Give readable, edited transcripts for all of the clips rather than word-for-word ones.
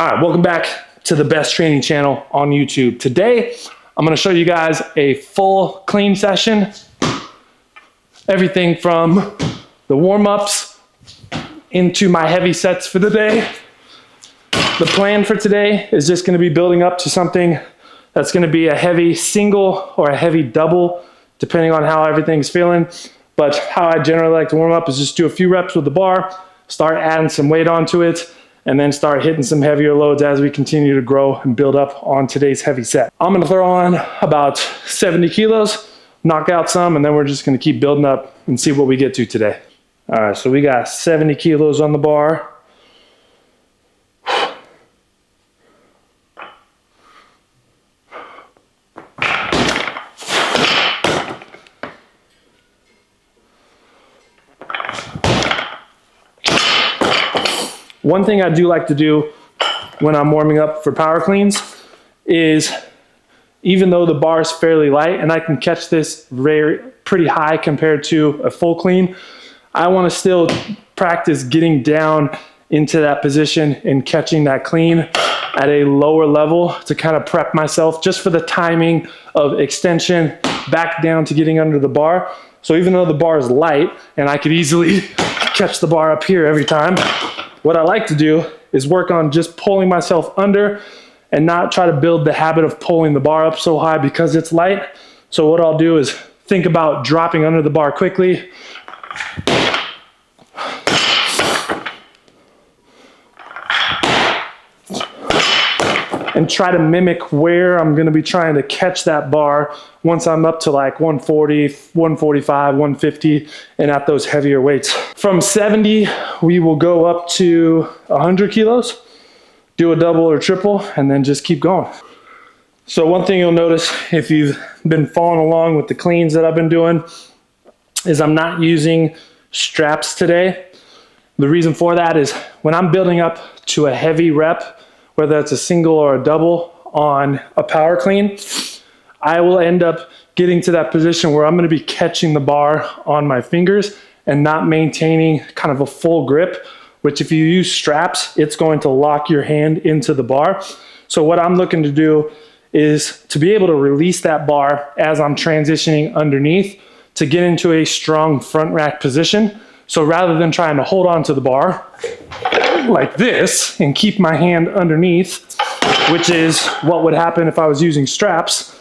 All right, welcome back to the best training channel on YouTube. Today, I'm gonna show you guys a full clean session. Everything from the warm-ups into my heavy sets for the day. The plan for today is just gonna be building up to something that's gonna be a heavy single or a heavy double, depending on how everything's feeling. But how I generally like to warm up is just do a few reps with the bar, start adding some weight onto it, and then start hitting some heavier loads as we continue to grow and build up on today's heavy set. I'm gonna throw on about 70 kilos, knock out some, and then we're just gonna keep building up and see what we get to today. All right, so we got 70 kilos on the bar. One thing I do like to do when I'm warming up for power cleans is, even though the bar is fairly light and I can catch this pretty high compared to a full clean, I want to still practice getting down into that position and catching that clean at a lower level to kind of prep myself just for the timing of extension back down to getting under the bar. So even though the bar is light and I could easily catch the bar up here every time, what I like to do is work on just pulling myself under and not try to build the habit of pulling the bar up so high because it's light. So what I'll do is think about dropping under the bar quickly. And try to mimic where I'm gonna be trying to catch that bar once I'm up to like 140, 145, 150, and at those heavier weights. From 70, we will go up to 100 kilos, do a double or triple, and then just keep going. So one thing you'll notice if you've been following along with the cleans that I've been doing is I'm not using straps today. The reason for that is when I'm building up to a heavy rep, whether it's a single or a double on a power clean, I will end up getting to that position where I'm gonna be catching the bar on my fingers and not maintaining kind of a full grip, which if you use straps, it's going to lock your hand into the bar. So what I'm looking to do is to be able to release that bar as I'm transitioning underneath to get into a strong front rack position. So rather than trying to hold on to the bar like this and keep my hand underneath, which is what would happen if I was using straps,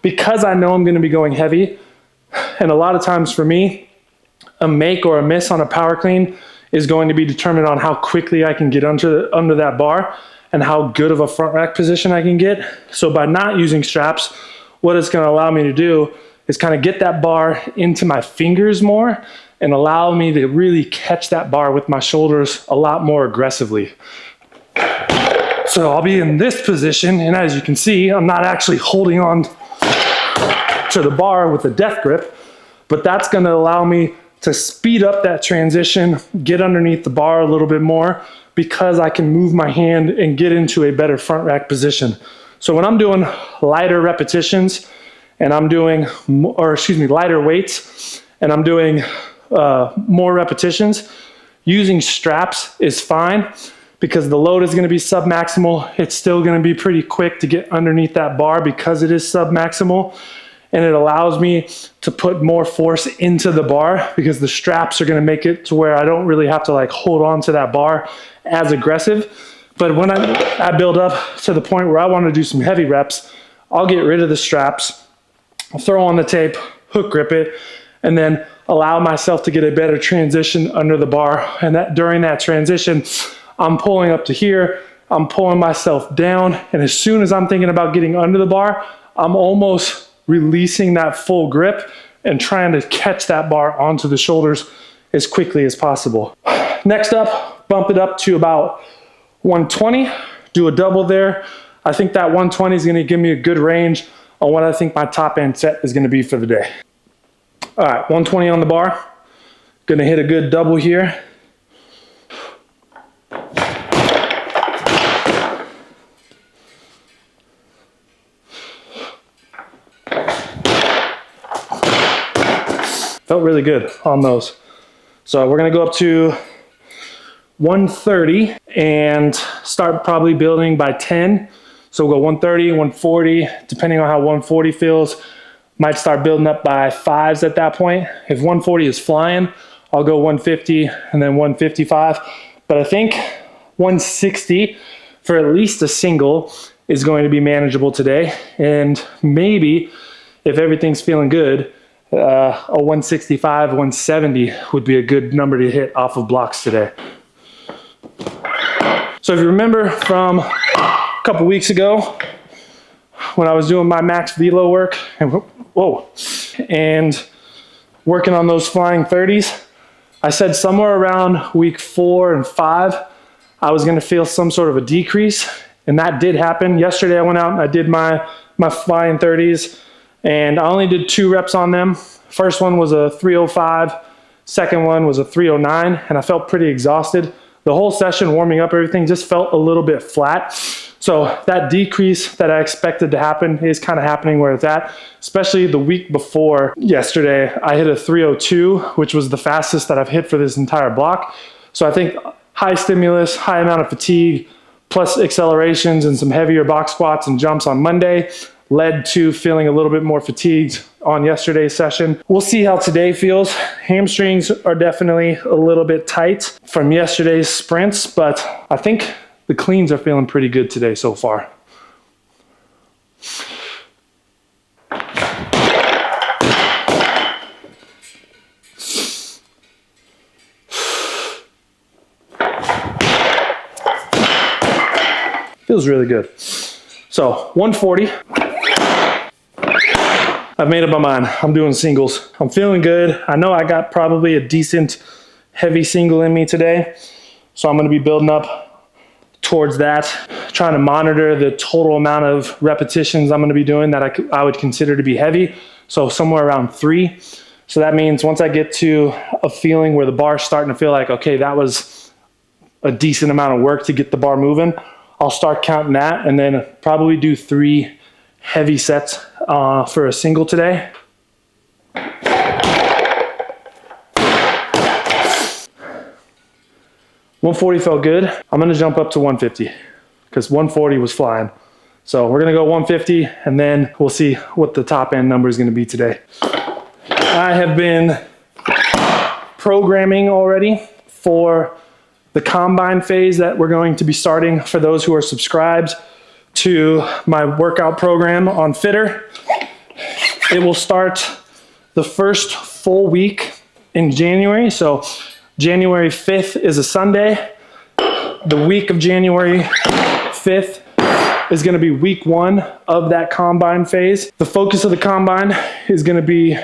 because I know I'm going to be going heavy, and a lot of times for me, a make or a miss on a power clean is going to be determined on how quickly I can get under that bar and how good of a front rack position I can get. So by not using straps, what it's going to allow me to do is kind of get that bar into my fingers more and allow me to really catch that bar with my shoulders a lot more aggressively. So I'll be in this position, and as you can see, I'm not actually holding on to the bar with a death grip, but that's gonna allow me to speed up that transition, get underneath the bar a little bit more, because I can move my hand and get into a better front rack position. So when I'm doing lighter repetitions, and I'm doing, lighter weights, and I'm doing more repetitions, using straps is fine because the load is going to be sub-maximal. It's still going to be pretty quick to get underneath that bar because it is sub-maximal, and it allows me to put more force into the bar because the straps are going to make it to where I don't really have to like hold on to that bar as aggressive. But when I build up to the point where I want to do some heavy reps, I'll get rid of the straps, I'll throw on the tape, hook grip it, and then allow myself to get a better transition under the bar. And that during that transition, I'm pulling up to here, I'm pulling myself down, and as soon as I'm thinking about getting under the bar, I'm almost releasing that full grip and trying to catch that bar onto the shoulders as quickly as possible. Next up, bump it up to about 120, do a double there. I think that 120 is gonna give me a good range on what I think my top end set is gonna be for the day. All right, 120 on the bar. Gonna hit a good double here. Felt really good on those. So we're gonna go up to 130 and start probably building by 10. So we'll go 130, 140, depending on how 140 feels. Might start building up by 5s at that point. If 140 is flying, I'll go 150 and then 155. But I think 160 for at least a single is going to be manageable today. And maybe if everything's feeling good, a 165, 170 would be a good number to hit off of blocks today. So if you remember from a couple weeks ago when I was doing my max velo work and working on those flying 30s, I said somewhere around week 4 and 5, I was gonna feel some sort of a decrease, and that did happen. Yesterday I went out and I did my flying 30s, and I only did 2 reps on them. First one was a 305, second one was a 309, and I felt pretty exhausted. The whole session, warming up, everything just felt a little bit flat. So that decrease that I expected to happen is kind of happening where it's at, especially the week before yesterday. I hit a 302, which was the fastest that I've hit for this entire block. So I think high stimulus, high amount of fatigue, plus accelerations and some heavier box squats and jumps on Monday led to feeling a little bit more fatigued on yesterday's session. We'll see how today feels. Hamstrings are definitely a little bit tight from yesterday's sprints, but I think the cleans are feeling pretty good today so far. Feels really good. So 140. I've made up my mind. I'm doing singles. I'm feeling good. I know I got probably a decent heavy single in me today, so I'm going to be building up towards that, trying to monitor the total amount of repetitions I'm going to be doing that I would consider to be heavy, so somewhere around 3. So that means once I get to a feeling where the bar's starting to feel like, okay, that was a decent amount of work to get the bar moving, I'll start counting that and then probably do 3 heavy sets for a single today. $140 felt good. I'm gonna jump up to 150 because 140 was flying. So we're gonna go 150 and then we'll see what the top end number is gonna be today. I have been programming already for the combine phase that we're going to be starting for those who are subscribed to my workout program on Fitter. It will start the first full week in January. So January 5th is a Sunday. The week of January 5th is gonna be week 1 of that combine phase. The focus of the combine is gonna be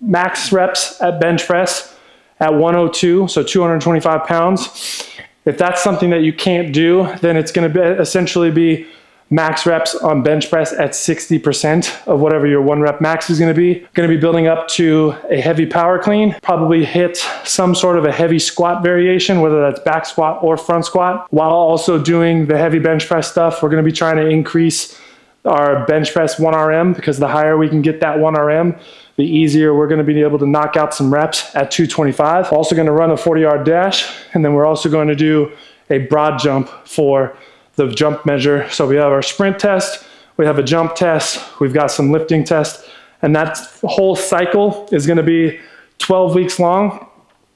max reps at bench press at 102, so 225 pounds. If that's something that you can't do, then it's gonna essentially be max reps on bench press at 60% of whatever your 1 rep max is gonna be. Gonna be building up to a heavy power clean, probably hit some sort of a heavy squat variation, whether that's back squat or front squat, while also doing the heavy bench press stuff. We're gonna be trying to increase our bench press 1RM because the higher we can get that 1RM, the easier we're gonna be able to knock out some reps at 225. Also gonna run a 40-yard dash, and then we're also going to do a broad jump for the jump measure. So we have our sprint test, we have a jump test, we've got some lifting test, and that whole cycle is gonna be 12 weeks long.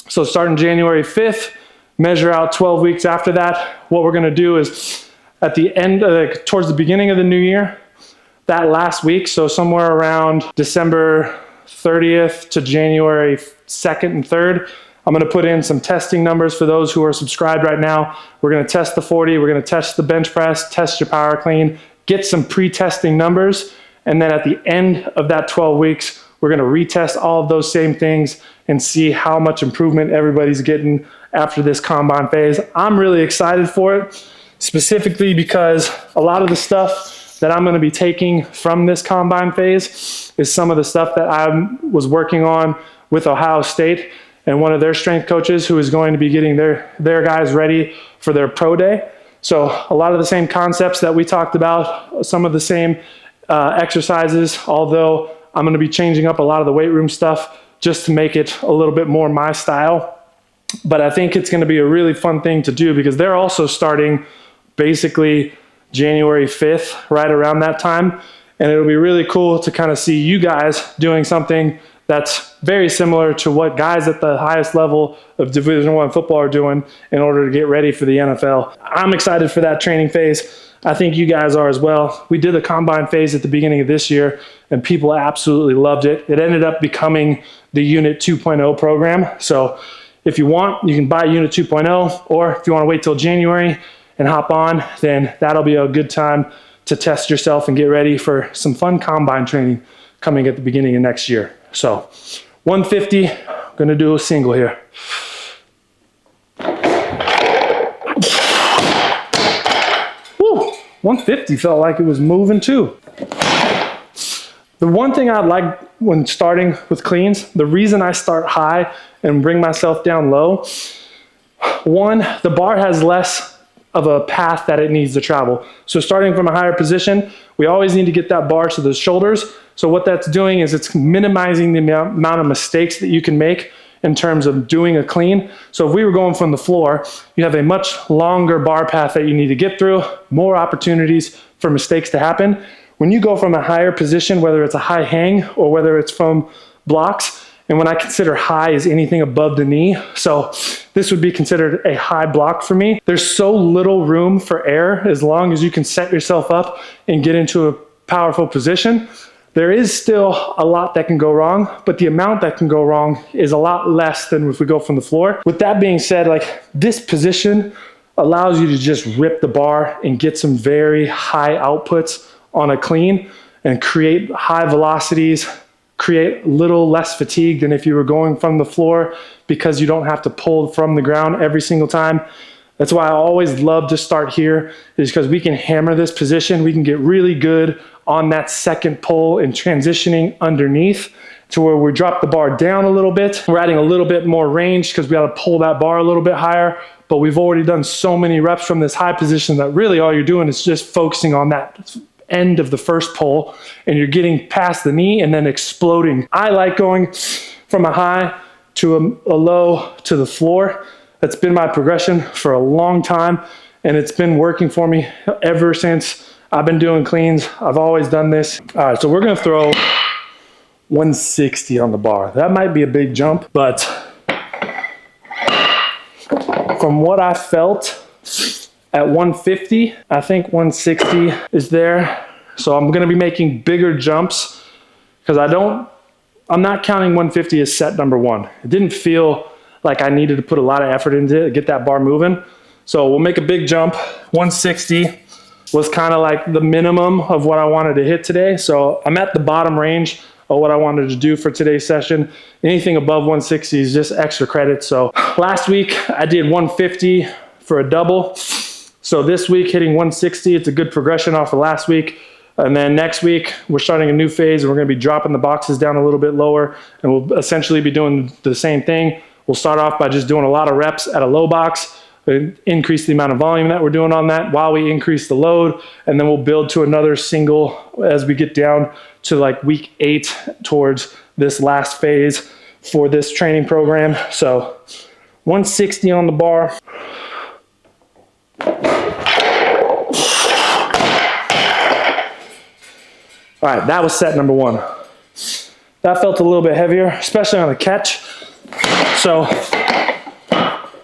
So starting January 5th, measure out 12 weeks after that. What we're gonna do is at the end, towards the beginning of the new year, that last week, so somewhere around December 30th to January 2nd and 3rd, I'm gonna put in some testing numbers for those who are subscribed right now. We're gonna test the 40, we're gonna test the bench press, test your power clean, get some pre-testing numbers, and then at the end of that 12 weeks, we're gonna retest all of those same things and see how much improvement everybody's getting after this combine phase. I'm really excited for it, specifically because a lot of the stuff that I'm gonna be taking from this combine phase is some of the stuff that I was working on with Ohio State and one of their strength coaches who is going to be getting their guys ready for their pro day. So a lot of the same concepts that we talked about, some of the same exercises, although I'm gonna be changing up a lot of the weight room stuff just to make it a little bit more my style. But I think it's going to be a really fun thing to do because they're also starting basically January 5th, right around that time. And it'll be really cool to kind of see you guys doing something that's very similar to what guys at the highest level of Division I football are doing in order to get ready for the NFL. I'm excited for that training phase. I think you guys are as well. We did the combine phase at the beginning of this year, and people absolutely loved it. It ended up becoming the Unit 2.0 program. So if you want, you can buy Unit 2.0, or if you want to wait till January and hop on, then that'll be a good time to test yourself and get ready for some fun combine training coming at the beginning of next year. So 150, I'm gonna do a single here. Woo, 150 felt like it was moving too. The one thing I like when starting with cleans, the reason I start high and bring myself down low, one, the bar has less of a path that it needs to travel. So starting from a higher position, we always need to get that bar to the shoulders. So what that's doing is it's minimizing the amount of mistakes that you can make in terms of doing a clean. So if we were going from the floor, you have a much longer bar path that you need to get through, more opportunities for mistakes to happen. When you go from a higher position, whether it's a high hang or whether it's from blocks, and when I consider high is anything above the knee, so this would be considered a high block for me. There's so little room for error as long as you can set yourself up and get into a powerful position. There is still a lot that can go wrong, but the amount that can go wrong is a lot less than if we go from the floor. With that being said, like this position allows you to just rip the bar and get some very high outputs on a clean and create high velocities, create a little less fatigue than if you were going from the floor because you don't have to pull from the ground every single time. That's why I always love to start here, is because we can hammer this position. We can get really good on that second pull and transitioning underneath to where we drop the bar down a little bit. We're adding a little bit more range because we got to pull that bar a little bit higher, but we've already done so many reps from this high position that really all you're doing is just focusing on that end of the first pull and you're getting past the knee and then exploding. I like going from a high to a low to the floor. That's been my progression for a long time and it's been working for me ever since I've been doing cleans. I've always done this. All right, so we're gonna throw 160 on the bar. That might be a big jump, but from what I felt at 150, I think 160 is there. So I'm gonna be making bigger jumps because I'm not counting 150 as set number one. It didn't feel like I needed to put a lot of effort into it to get that bar moving. So we'll make a big jump. 160 was kind of like the minimum of what I wanted to hit today. So I'm at the bottom range of what I wanted to do for today's session. Anything above 160 is just extra credit. So last week I did 150 for a double. So this week hitting 160, it's a good progression off of last week. And then next week, we're starting a new phase and we're gonna be dropping the boxes down a little bit lower and we'll essentially be doing the same thing. We'll start off by just doing a lot of reps at a low box, increase the amount of volume that we're doing on that while we increase the load, and then we'll build to another single as we get down to like week 8 towards this last phase for this training program. So 160 on the bar. All right, that was set number one. That felt a little bit heavier, especially on the catch. So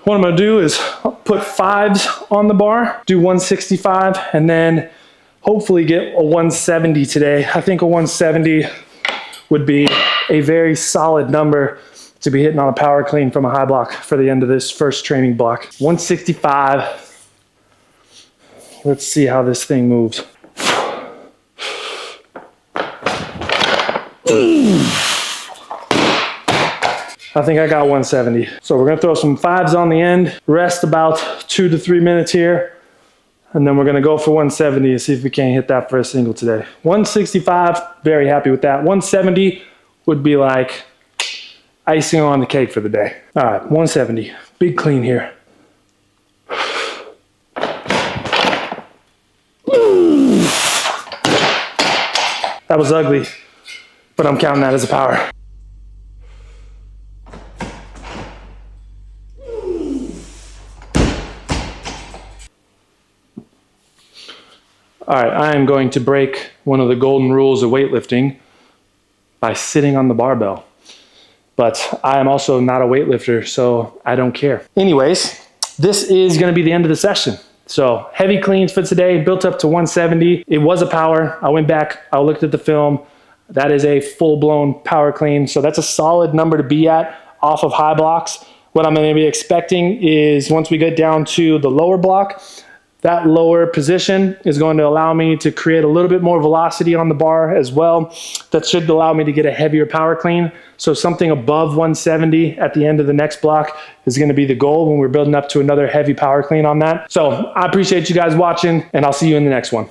what I'm gonna do is put 5s on the bar, do 165, and then hopefully get a 170 today. I think a 170 would be a very solid number to be hitting on a power clean from a high block for the end of this first training block. 165. Let's see how this thing moves. I think I got 170. So we're gonna throw some 5s on the end, rest about 2 to 3 minutes here, and then we're gonna go for 170 and see if we can't hit that for a single today. 165, very happy with that. 170 would be like icing on the cake for the day. All right, 170, big clean here. That was ugly, but I'm counting that as a power. All right, I am going to break one of the golden rules of weightlifting by sitting on the barbell. But I am also not a weightlifter, so I don't care. Anyways, this is gonna be the end of the session. So heavy cleans for today, built up to 170. It was a power. I went back, I looked at the film. That is a full-blown power clean. So that's a solid number to be at off of high blocks. What I'm gonna be expecting is once we get down to the lower block, that lower position is going to allow me to create a little bit more velocity on the bar as well. That should allow me to get a heavier power clean. So something above 170 at the end of the next block is going to be the goal when we're building up to another heavy power clean on that. So I appreciate you guys watching, and I'll see you in the next one.